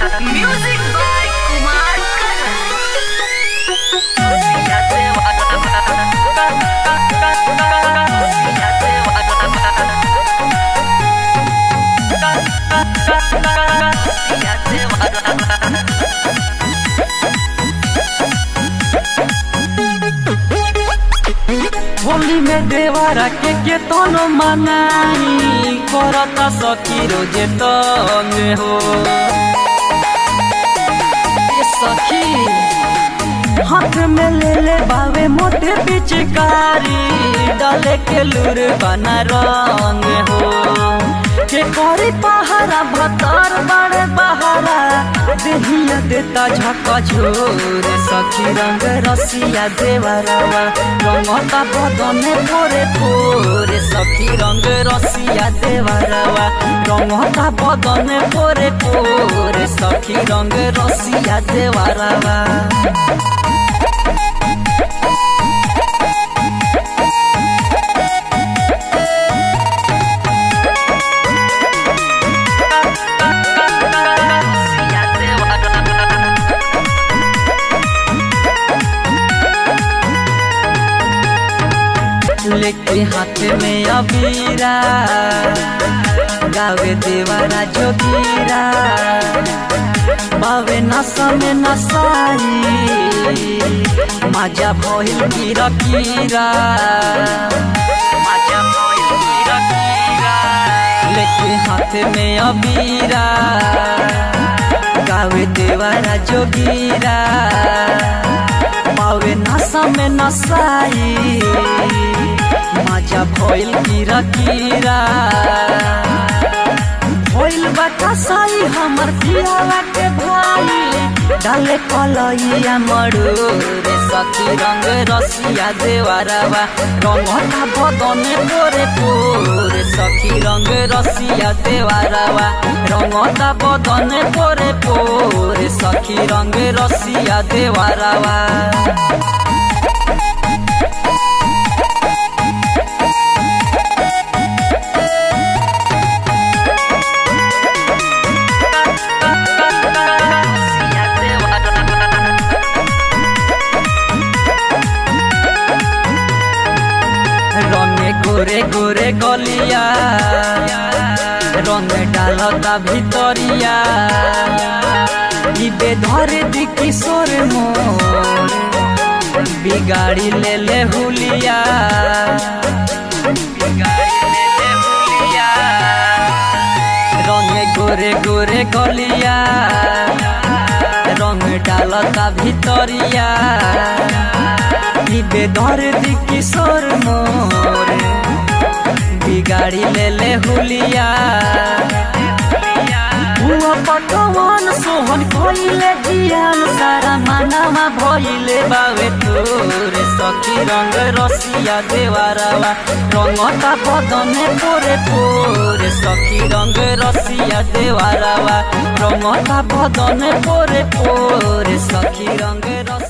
Music by Kumar Holi में देवरा के तनो मनाई करता सखी रोजे तंग हो ये सखी हाथ में ले बावे मोटे पिचकारी डाले के लूर बना रंग हो के करी पहारा भतर बड़े बहारा देहिया देता झका झोर सखी रंग रसिया देवरवा रंगता बदने पोरे पोरे सखी रंग रसिया देवरवा रंगता बदने पोरे पोरे सखी रंग रसिया देवरवा लेके हाथ में अबीरा गावे देवरा जोगीरा बावे नशा में नशाई माजा भइल कीरा कीरा माजा भइल कीरा कीरा लेके हाथ में अबीरा गावे देवरा जोगीरा बावे नशा में नशाई माजा भइल कीरा कीरा भइल बाटा साई हमर पियावा के भाई डाले कलैया मड़ो रे सखी रंग रसिया देवरवा रंगता बदने पोरे पोरे सखी रंग रसिया देवरवा रंगता बदने पोरे पोरे सखी रंग रसिया देवरवा रंगे गोरे गोरे गलिया रंग डालता भितरिया बेधर दी किशोर मोर बिगाड़ी ले हुलिया रंगे गोरे गोरे गलिया रंग डालता भितरिया बेधर दी किशोर मोर बिगाड़ी ले हुलिया हुआ पटवान सोहन भइले जियान सारा मानवा भइले बावे तोरे सखी रंग रसिया देवरवा रंगता बदने पोरे पोरे सखी रंग रसिया देवरवा रंगता बदने पोरे पोरे सखी रंग रसिया